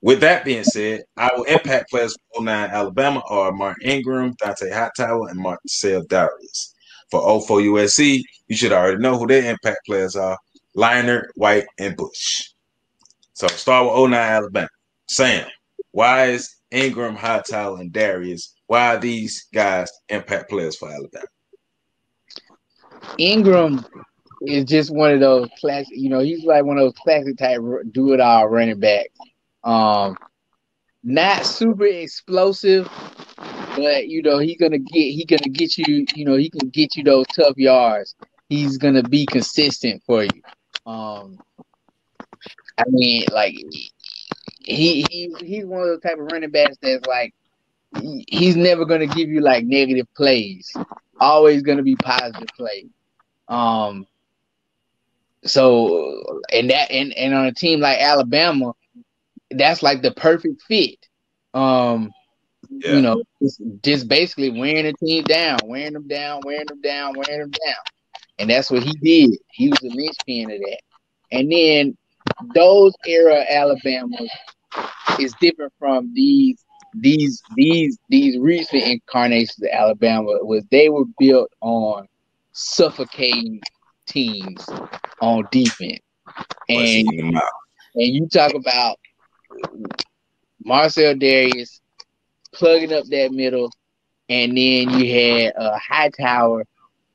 With that being said, our impact players for 09 Alabama are Martin Ingram, Dante Hightower, and Marcel Darius. For 04 USC, you should already know who their impact players are: Liner, White, and Bush. So start with 09 Alabama. Sam, why is Ingram, Hightower, and Darius, why are these guys impact players for Alabama? Ingram is just one of those classic, he's like one of those classic type do-it-all running backs. Not super explosive, but he can get you those tough yards. He's gonna be consistent for you. I mean, like he's one of those type of running backs that's like he's never gonna give you like negative plays. Always gonna be positive plays. So and on a team like Alabama, that's like the perfect fit. Just basically wearing the team down, wearing them down. And that's what he did. He was the linchpin of that. And then those era Alabamas is different from these recent incarnations of Alabama, was they were built on suffocating teams on defense. And you talk about Marcel Darius plugging up that middle, and then you had Hightower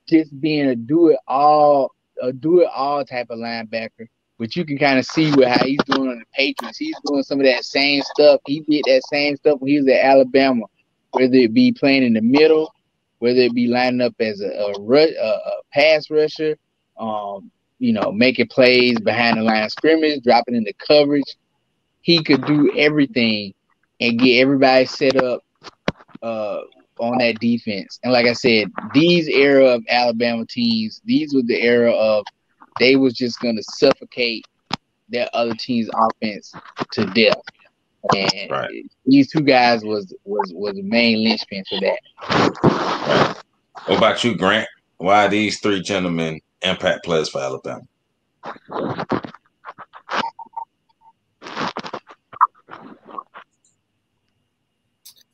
just being a do-it-all type of linebacker. But you can kind of see how he's doing on the Patriots. He's doing some of that same stuff. He did that same stuff when he was at Alabama, whether it be playing in the middle, whether it be lining up as a pass rusher, making plays behind the line of scrimmage, dropping into coverage. He could do everything and get everybody set up on that defense. And like I said, these era of Alabama teams, these were the era of they was just going to suffocate their other team's offense to death. And these two guys was the main linchpin for that. Right. What about you, Grant? Why are these three gentlemen impact players for Alabama?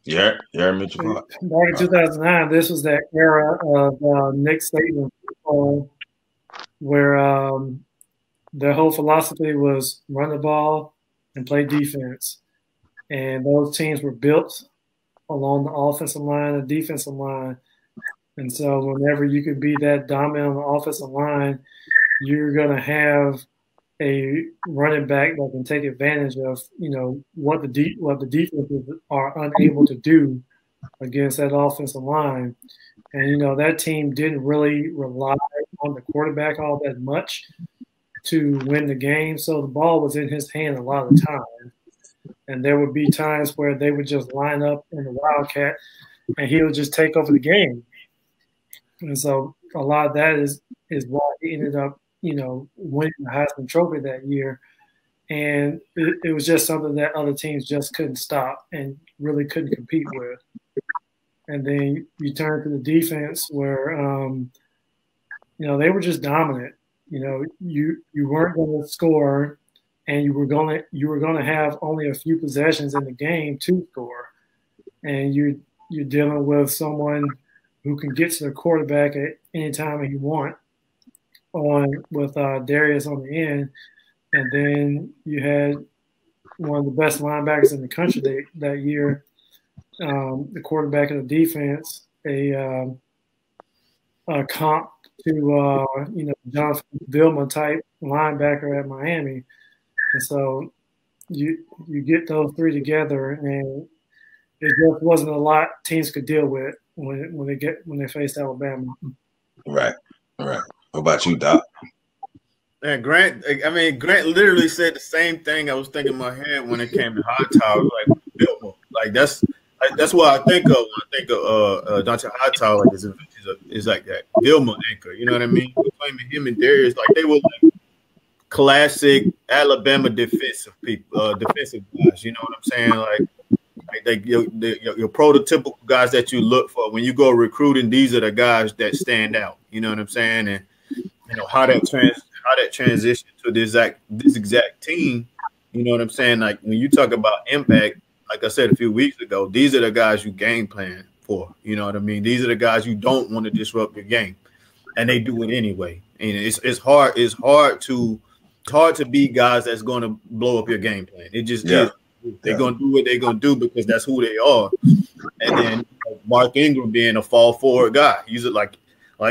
Yeah, Mitchell. Back in 2009, this was that era of Nick Saban football, where their whole philosophy was run the ball and play defense. And those teams were built along the offensive line and defensive line. And so whenever you could be that dominant on the offensive line, you're going to have a running back that can take advantage of, what the defenses are unable to do against that offensive line. And, that team didn't really rely on the quarterback all that much to win the game. So the ball was in his hand a lot of the time. And there would be times where they would just line up in the Wildcat and he would just take over the game. And so a lot of that is why he ended up, winning the Heisman Trophy that year. And it was just something that other teams just couldn't stop and really couldn't compete with. And then you turn to the defense where, they were just dominant. You weren't going to score, and you were going to have only a few possessions in the game to score. And you're dealing with someone who can get to the quarterback at any time you want, with Darius on the end. And then you had one of the best linebackers in the country that year, the quarterback of the defense, a comp to Jonathan Vilma type linebacker at Miami. And so you get those three together, and it just wasn't a lot teams could deal with when they faced Alabama. Right. What about you, Doc? Man, Grant literally said the same thing I was thinking in my head when it came to Hightower. Like Vilma. Like that's what I think of when I think of Dante Hightower. Like is like that Vilma anchor. You know what I mean? Claiming him and Darius, like they were like classic Alabama defensive people, defensive guys. You know what I'm saying? Like your prototypical guys that you look for when you go recruiting. These are the guys that stand out. You know what I'm saying? And how that transition to this exact team You know what I'm saying? Like when you talk about impact, like I said a few weeks ago, these are the guys you game plan for. You know what I mean? These are the guys you don't want to disrupt your game, and they do it anyway. And it's hard. It's hard to beat guys that's going to blow up your game plan. It just is. They're going to do what they're going to do because that's who they are. And then Mark Ingram being a fall forward guy, he's like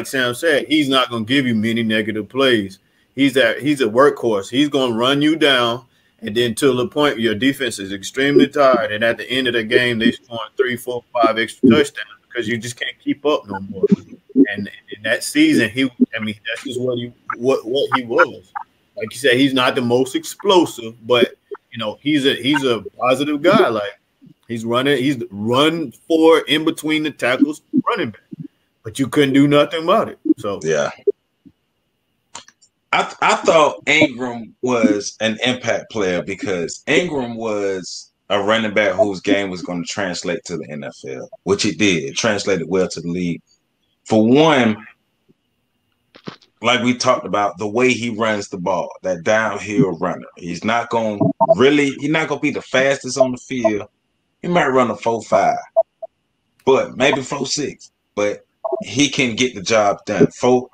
Sam said, he's not going to give you many negative plays. He's a workhorse. He's going to run you down, and then to the point your defense is extremely tired, and at the end of the game they scoring 3, 4, 5 extra touchdowns because you just can't keep up no more. And in that season, that's just what he was. Like you said, he's not the most explosive, but he's a positive guy. Like he's run for in between the tackles, running back, but you couldn't do nothing about it. So yeah, I thought Ingram was an impact player because Ingram was a running back whose game was going to translate to the NFL, which it did. It translated well to the league. For one, like we talked about, the way he runs the ball, that downhill runner. He's not going to be the fastest on the field. He might run a 4.5, but maybe 4.6. But he can get the job done. 4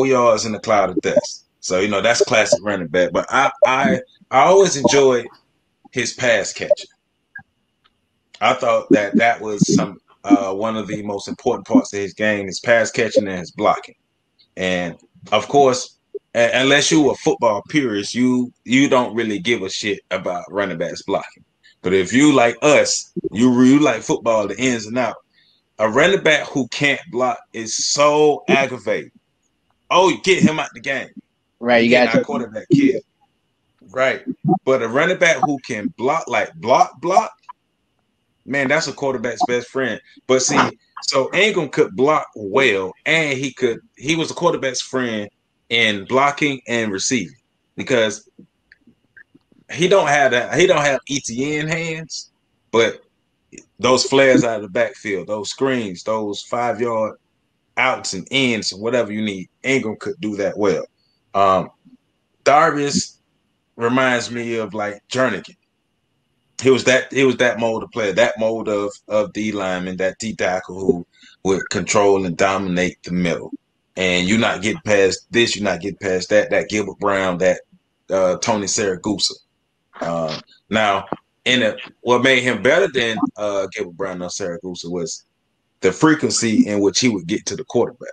yards in the cloud of dust. So that's classic running back. But I always enjoyed his pass catching. I thought that was one of the most important parts of his game: his pass catching and his blocking. And of course, unless you're a football purist, you don't really give a shit about running backs blocking. But if you like us, you like football, the ins and out. A running back who can't block is so aggravating. Oh, you get him out the game. Right, you got our quarterback kid. Right. But a running back who can block, man, that's a quarterback's best friend. But see, so Ingram could block well, and he was a quarterback's friend in blocking and receiving because he don't have ETN hands, but those flares out of the backfield, those screens, those 5-yard outs and ins and whatever you need, Ingram could do that well. Darvish reminds me of like Jernigan. He was that mold of player, that mold of D lineman, that D tackle who would control and dominate the middle. And you're not getting past this, you're not getting past that. That Gilbert Brown, that Tony Saragusa. Now, what made him better than Gilbert Brown or Saragusa was the frequency in which he would get to the quarterback.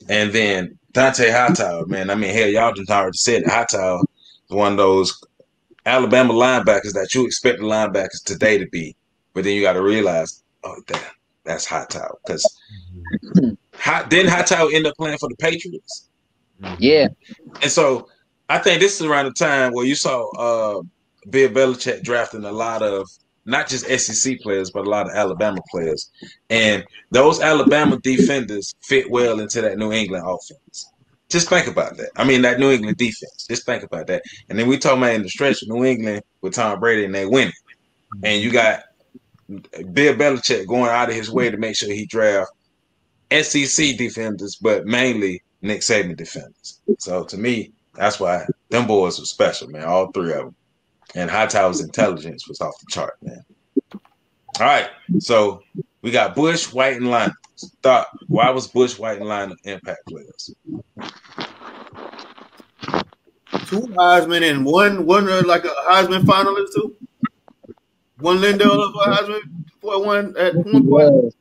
And then Dante Hightower, man. I mean, hell, y'all done already said it. Hightower is one of those Alabama linebackers that you expect the linebackers today to be, but then you got to realize, that's Hightower. Because didn't Hightower end up playing for the Patriots? Yeah. And so I think this is around the time where you saw Bill Belichick drafting a lot of not just SEC players, but a lot of Alabama players. And those Alabama defenders fit well into that New England offense. Just think about that. I mean, that New England defense. Just think about that. And then we talk about in the stretch of New England with Tom Brady and they winning. And you got Bill Belichick going out of his way to make sure he draft SEC defenders, but mainly Nick Saban defenders. So to me, that's why them boys were special, man. All three of them. And Hightower's intelligence was off the chart, man. All right. So we got Bush, White, and Lionel. Why was Bush, White, and Lionel impact players? 2 Heisman and one like a Heisman finalist too. One Lindell of a Heisman for one at one point.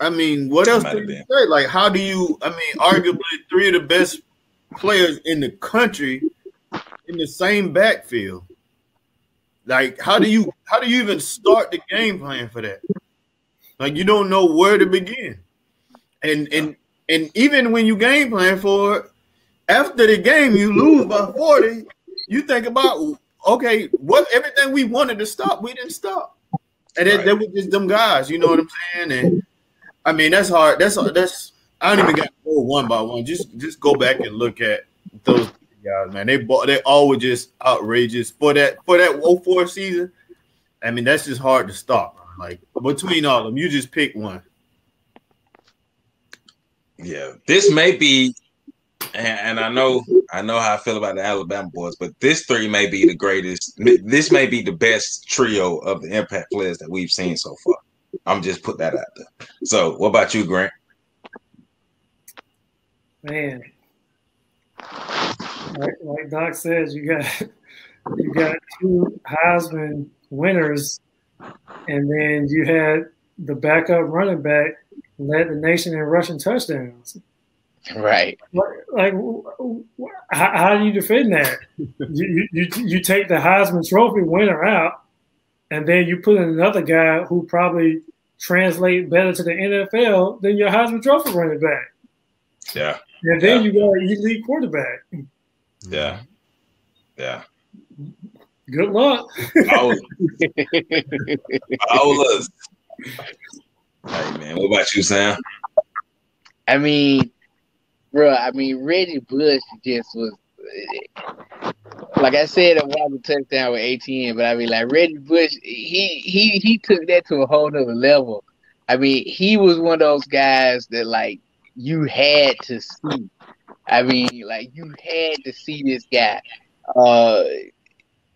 I mean, what else do you say? Like, how do you? I mean, arguably 3 of the best players in the country in the same backfield. Like, how do you even start the game plan for that? Like, you don't know where to begin. And even when you game plan for it, after the game you lose by 40, you think about, okay, what everything we wanted to stop, we didn't stop. And they were just them guys, you know what I'm saying? And I mean, that's hard. That's I don't even got to go one by one. Just go back and look at those guys, man. They all were just outrageous for that 04 season. I mean, that's just hard to stop. Like, between all of them, you just pick one. Yeah, this may be And I know how I feel about the Alabama boys, but this three may be the greatest. This may be the best trio of the impact players that we've seen so far. I'm just put that out there. So, what about you, Grant? Man, like Doc says, you got two Heisman winners, and then you had the backup running back led the nation in rushing touchdowns. Right. Like, how do you defend that? You take the Heisman Trophy winner out, and then you put in another guy who probably translate better to the NFL than your Heisman Trophy running back. Yeah. And then you got an elite quarterback. Yeah. Good luck. All us. Hey, man, what about you, Sam? I mean, bro, Reggie Bush just was, like I said, a wild touchdown with ATM, but I mean, like Reggie Bush, he took that to a whole nother level. I mean, he was one of those guys that like you had to see. I mean, like you had to see this guy.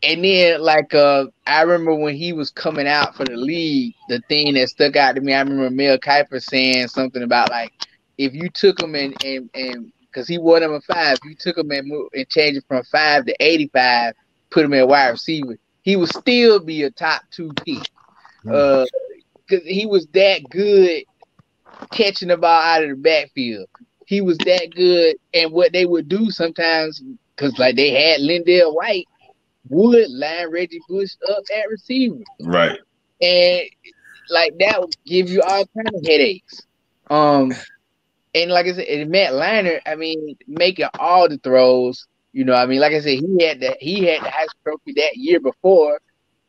And then, like, I remember when he was coming out for the league, the thing that stuck out to me, I remember Mel Kiper saying something about, like, if you took him and because he wore number 5, if you took him and changed it from 5 to 85, put him at wide receiver, he would still be a top 2 pick. Because he was that good catching the ball out of the backfield. He was that good. And what they would do sometimes, because, like, they had Lindell White, would line Reggie Bush up at receiver. Right. And like that would give you all kinds of headaches. And like I said, and Matt Leinart, I mean, making all the throws, you know, I mean, like I said, he had the Heisman Trophy that year before.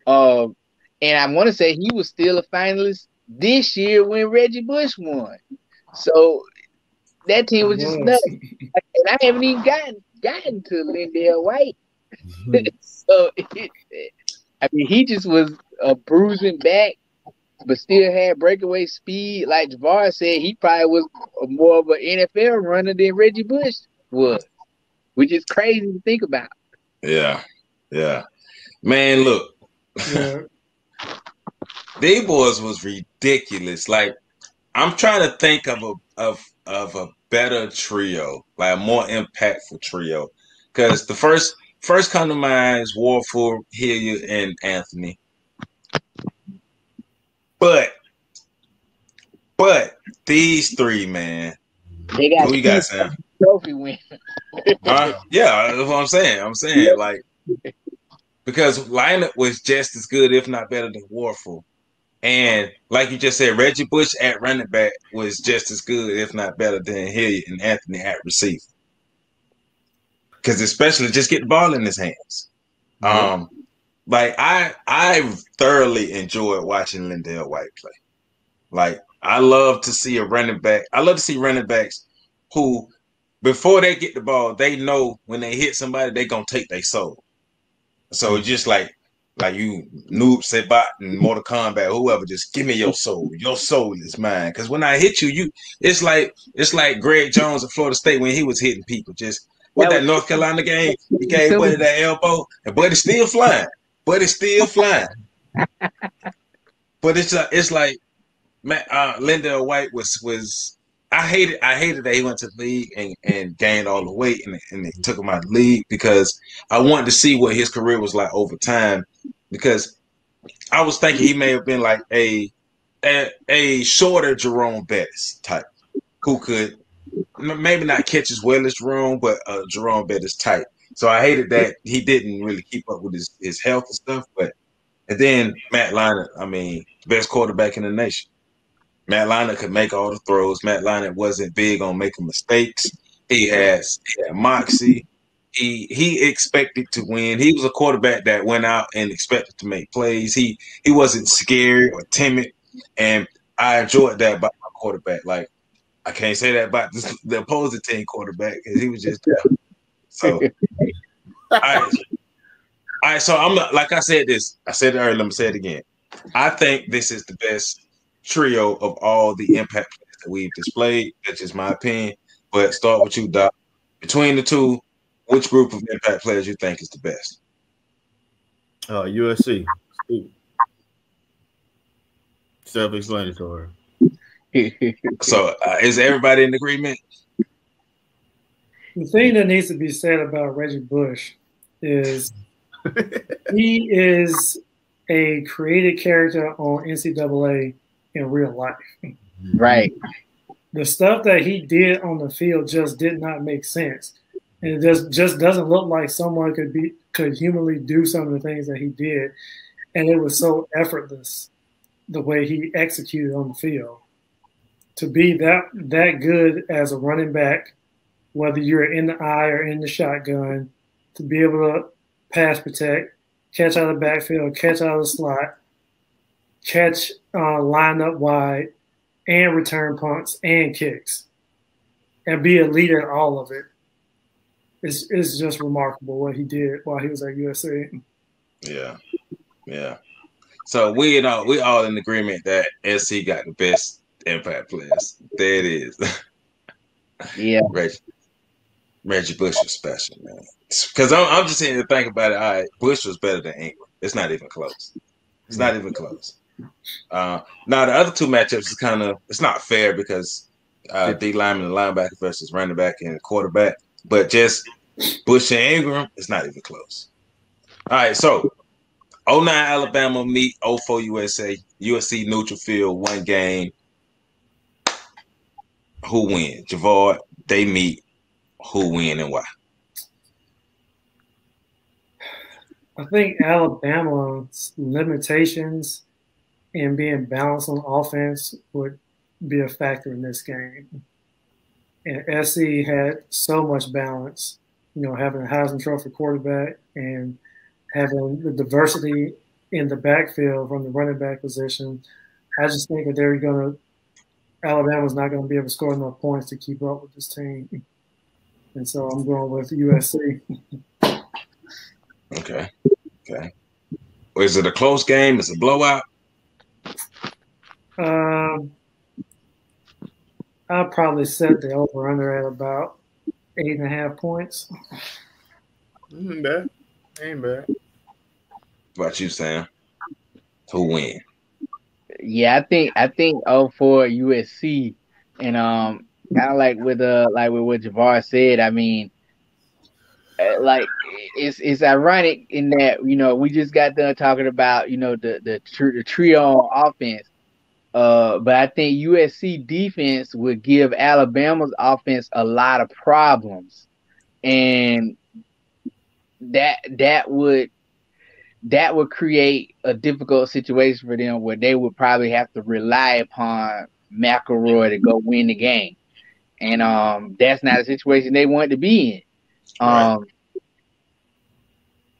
And I want to say he was still a finalist this year when Reggie Bush won. So that team was just nuts. And I haven't even gotten to Lindell White. So, I mean, he just was a bruising back, but still had breakaway speed. Like Javard said, he probably was more of an NFL runner than Reggie Bush was, which is crazy to think about. Yeah. Man, look. They boys was ridiculous. Like, I'm trying to think of a better trio, like a more impactful trio. Because the first come to mind is Warford, Hilliard, and Anthony. But these three, man. They got who you got, Sam? Trophy win. Yeah, that's what I'm saying. I'm saying, like, because Leinart was just as good, if not better, than Warford. And like you just said, Reggie Bush at running back was just as good, if not better, than Hilliard and Anthony at receiver. Because especially just get the ball in his hands. Like I thoroughly enjoyed watching Lindell White play. Like I love to see a running back. I love to see running backs who, before they get the ball, they know when they hit somebody, they gonna take their soul. So it's just like you Noob Sabat in Mortal Kombat, whoever, just give me your soul. Your soul is mine. Because when I hit you, it's like Greg Jones at Florida State when he was hitting people. Just with that North Carolina game, he gave Buddy that elbow, and Buddy's still flying. But it's like, man, Lindell White was. I hated that he went to the league and gained all the weight and they took him out of the league, because I wanted to see what his career was like over time, because I was thinking he may have been like a shorter Jerome Bettis type who could maybe not catch as well as Jerome, but Jerome Bettis type. So I hated that he didn't really keep up with his health and stuff. And then Matt Leinart, I mean, the best quarterback in the nation. Matt Leinart could make all the throws. Matt Leinart wasn't big on making mistakes. He had moxie. He expected to win. He was a quarterback that went out and expected to make plays. He wasn't scared or timid, and I enjoyed that about my quarterback. Like, I can't say that about the opposing team quarterback, because he was just there. So, all right. So I'm not, like I said this. I said it earlier. Let me say it again. I think this is the best trio of all the impact players that we've displayed. That's just my opinion. But start with you, Doc. Between the two, which group of impact players you think is the best? USC. Self-explanatory. So is everybody in agreement? The thing that needs to be said about Reggie Bush is he is a created character on NCAA in real life. Right. The stuff that he did on the field just did not make sense. And it just doesn't look like someone could humanly do some of the things that he did. And it was so effortless the way he executed on the field. To be that good as a running back, whether you're in the eye or in the shotgun, to be able to pass protect, catch out of the backfield, catch out of the slot, catch line up wide, and return punts and kicks, and be a leader in all of it. It's just remarkable what he did while he was at USC. Yeah. So we all in agreement that SC got the best impact players. There it is. Yeah. Reggie Bush was special, man. Because I'm just here to think about it. All right, Bush was better than Ingram. It's not even close. It's not even close. Now the other two matchups is it's not fair because D lineman and linebacker versus running back and quarterback. But just Bush and Ingram, it's not even close. All right, so 09 Alabama meet 04 USA. USC neutral field, one game. Who win? Javard, they meet. Who win and why? I think Alabama's limitations in being balanced on offense would be a factor in this game. And SC had so much balance, having a Heisman Trophy quarterback and having the diversity in the backfield from the running back position. I just think that Alabama's not going to be able to score enough points to keep up with this team. And so I'm going with USC. Okay. Is it a close game? Is it a blowout? I'll probably set the over-under at about 8.5 points. Ain't bad. What about you, Sam? Who win? Yeah, I think 04 USC, and kind of like with what Javard said. I mean, it's ironic in that we just got done talking about the trio on offense, but I think USC defense would give Alabama's offense a lot of problems, and that would create a difficult situation for them where they would probably have to rely upon McElroy to go win the game. And that's not a situation they want to be in. Right.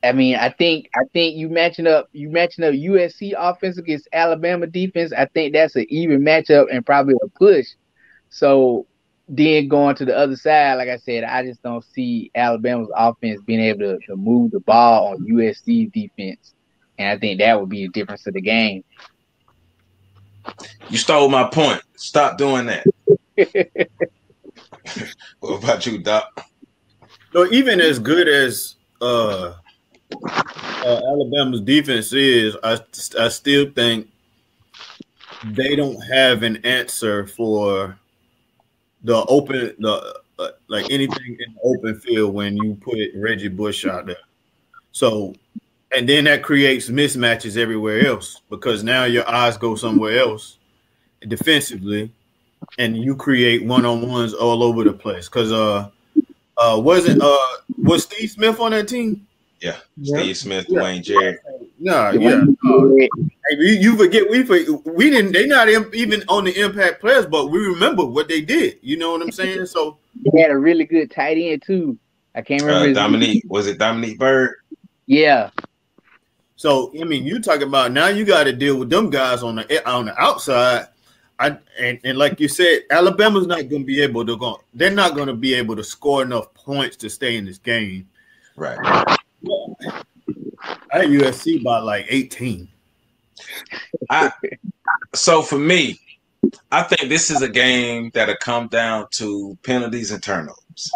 I mean, I think you matching up USC offense against Alabama defense. I think that's an even matchup and probably a push. So then going to the other side, like I said, I just don't see Alabama's offense being able to move the ball on USC defense, and I think that would be a difference of the game. You stole my point. Stop doing that. What about you, Doc? So even as good as Alabama's defense is, I still think they don't have an answer for like anything in the open field when you put Reggie Bush out there. So, and then that creates mismatches everywhere else because now your eyes go somewhere else defensively, and you create one-on-ones all over the place. Because was Steve Smith on that team? Yeah, Steve Smith, Dwayne Jarrett. Yeah. You forget we didn't. They not even on the impact players, but we remember what they did. You know what I'm saying? So they had a really good tight end too. I can't remember. Dominique, was it Dominique Byrd? Yeah. So I mean, you talking about now you got to deal with them guys on the outside. And like you said, Alabama's not going to be able to go. They're not going to be able to score enough points to stay in this game. Right. I had USC by like 18. So for me, I think this is a game that'll come down to penalties and turnovers.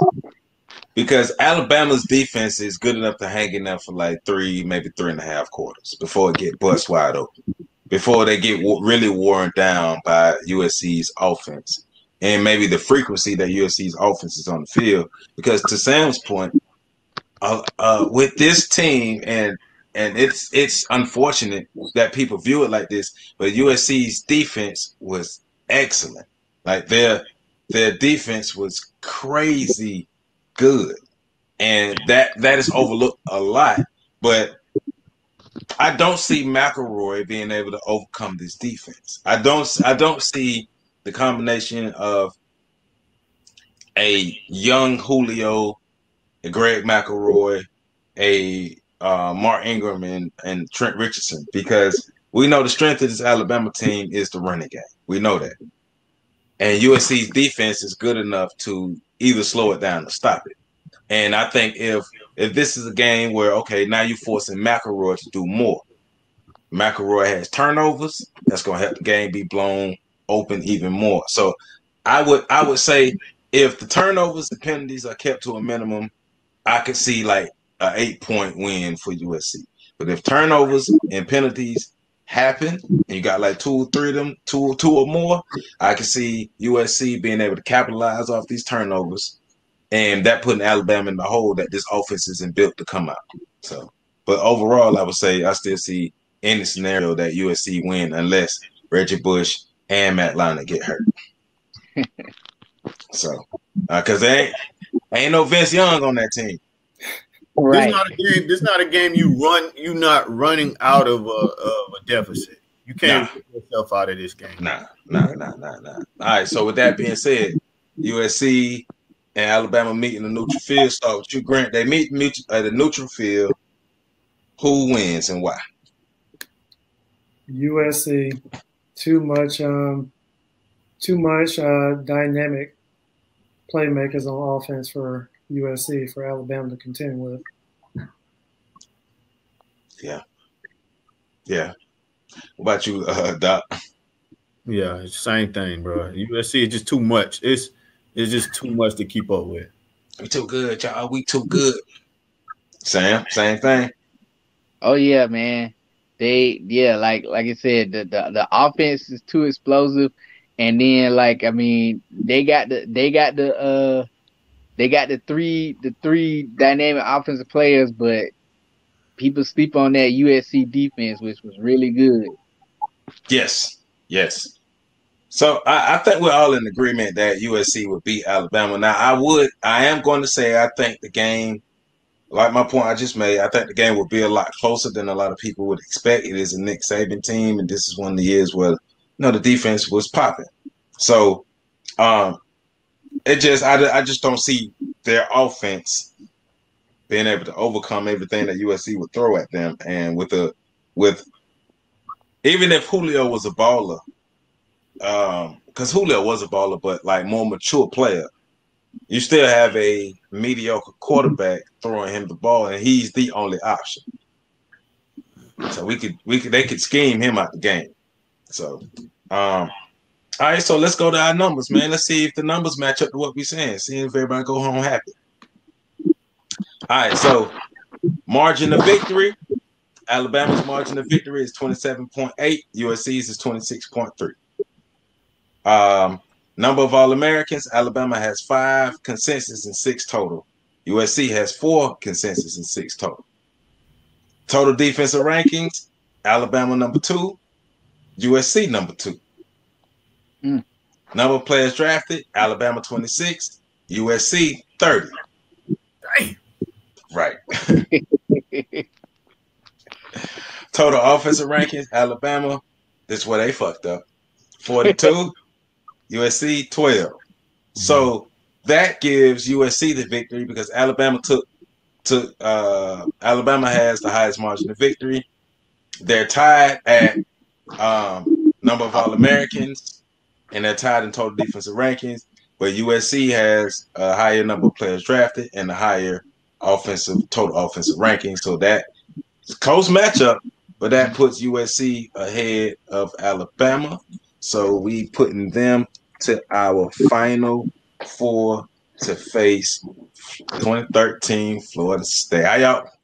because Alabama's defense is good enough to hang in there for like 3, maybe 3.5 quarters before it get bust wide open, before they get really worn down by USC's offense and maybe the frequency that USC's offense is on the field. Because to Sam's point, with this team, and it's unfortunate that people view it like this, but USC's defense was excellent. Like their defense was crazy good, and that is overlooked a lot. But I don't see McElroy being able to overcome this defense. I don't see the combination of a young Julio, a Greg McElroy, a Mark Ingram, and Trent Richardson, because we know the strength of this Alabama team is the running game. We know that. And USC's defense is good enough to either slow it down or stop it. And I think if this is a game where, okay, now you're forcing McElroy to do more. McElroy has turnovers. That's going to help the game be blown open even more. So I would say if the turnovers and penalties are kept to a minimum, I could see like an 8-point win for USC. But if turnovers and penalties happen and you got like 2 or 3 of them, two or more, I can see USC being able to capitalize off these turnovers, and that putting Alabama in the hole that this offense isn't built to come out. So, but overall, I would say I still see any scenario that USC win unless Reggie Bush and Matt Leinart get hurt. So, because there ain't no Vince Young on that team. Right. This not a game you're not running out of a deficit. You can't get yourself out of this game. Nah. All right, so with that being said, USC and Alabama meet in the neutral field. Start with you, Grant. They meet at the neutral field. Who wins and why? USC. Too much dynamic playmakers on offense for USC for Alabama to contend with. Yeah. What about you, Doc? Yeah, it's the same thing, bro. USC is just too much. It's just too much to keep up with. We too good, y'all. We too good. Sam, same thing. Oh yeah, man. Like I said, the offense is too explosive, and then they got the three dynamic offensive players, but people sleep on that USC defense, which was really good. Yes. So I think we're all in agreement that USC would beat Alabama. Now I am going to say I think the game, like my point I just made, I think the game will be a lot closer than a lot of people would expect. It is a Nick Saban team, and this is one of the years where the defense was popping. So I just don't see their offense being able to overcome everything that USC would throw at them. And with even if Julio was a baller, because Julio was a baller, but like more mature player, you still have a mediocre quarterback throwing him the ball, and he's the only option. So they could scheme him out the game. So, all right. So let's go to our numbers, man. Let's see if the numbers match up to what we're saying. See if everybody go home happy. All right. So margin of victory. Alabama's margin of victory is 27.8. USC's is 26.3. Number of All-Americans, Alabama has 5 consensus and 6 total. USC has 4 consensus and 6 total. Total defensive rankings, Alabama number 2, USC number 2. Number of players drafted, Alabama 26, USC 30. Damn. Right. Total offensive rankings, Alabama, this is where they fucked up, 42. USC 12. So that gives USC the victory because Alabama Alabama has the highest margin of victory. They're tied at number of All-Americans, and they're tied in total defensive rankings. But USC has a higher number of players drafted and a higher total offensive ranking. So that is a close matchup, but that puts USC ahead of Alabama. So we putting them to our final 4 to face 2013 Florida State. How y'all?